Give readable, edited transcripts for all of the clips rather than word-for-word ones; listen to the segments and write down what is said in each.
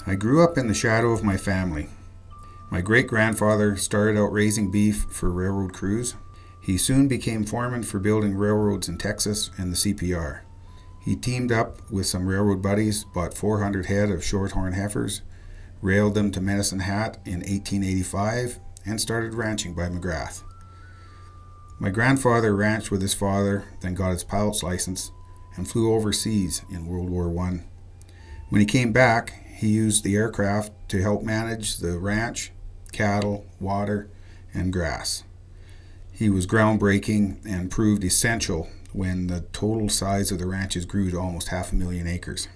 I grew up in the shadow of my family. My great-grandfather started out raising beef for railroad crews. He soon became foreman for building railroads in Texas and the CPR. He teamed up with some railroad buddies, bought 400 head of shorthorn heifers, railed them to Medicine Hat in 1885, and started ranching by McGrath. My grandfather ranched with his father, then got his pilot's license, and flew overseas in World War I. When he came back, he used the aircraft to help manage the ranch, cattle, water, and grass. He was groundbreaking and proved essential when the total size of the ranches grew to almost 500,000 acres.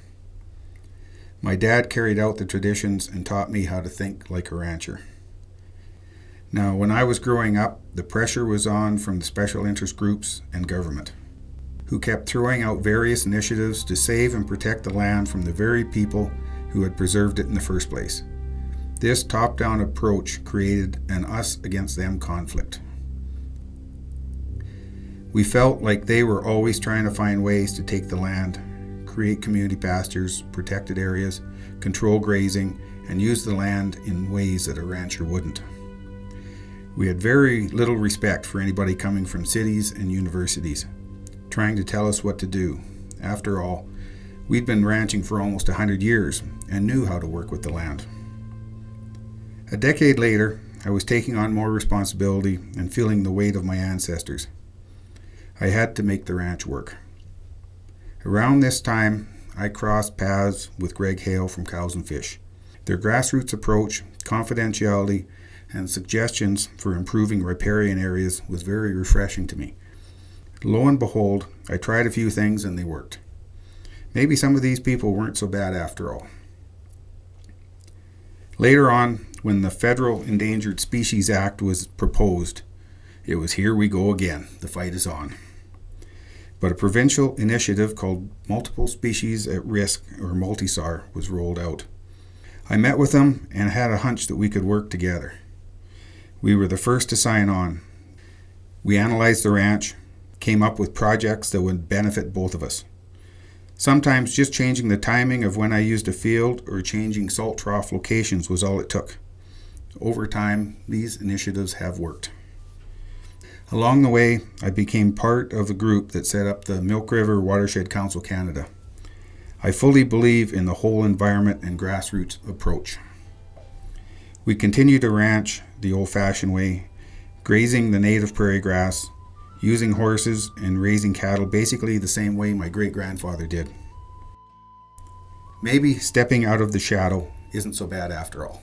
My dad carried out the traditions and taught me how to think like a rancher. Now, when I was growing up, the pressure was on from the special interest groups and government, who kept throwing out various initiatives to save and protect the land from the very people who had preserved it in the first place. This top-down approach created an us against them conflict. We felt like they were always trying to find ways to take the land, create community pastures, protected areas, control grazing, and use the land in ways that a rancher wouldn't. We had very little respect for anybody coming from cities and universities, trying to tell us what to do. After all, we'd been ranching for almost 100 years and knew how to work with the land. A decade later, I was taking on more responsibility and feeling the weight of my ancestors. I had to make the ranch work. Around this time, I crossed paths with Greg Hale from Cows and Fish. Their grassroots approach, confidentiality, and suggestions for improving riparian areas was very refreshing to me. Lo and behold, I tried a few things and they worked. Maybe some of these people weren't so bad after all. Later on, when the Federal Endangered Species Act was proposed, it was here we go again, the fight is on. But a provincial initiative called Multiple Species at Risk, or Multisar, was rolled out. I met with them and had a hunch that we could work together. We were the first to sign on. We analyzed the ranch, came up with projects that would benefit both of us. Sometimes just changing the timing of when I used a field or changing salt trough locations was all it took. Over time, these initiatives have worked. Along the way, I became part of the group that set up the Milk River Watershed Council Canada. I fully believe in the whole environment and grassroots approach. We continue to ranch the old-fashioned way, grazing the native prairie grass, using horses and raising cattle basically the same way my great-grandfather did. Maybe stepping out of the shadow isn't so bad after all.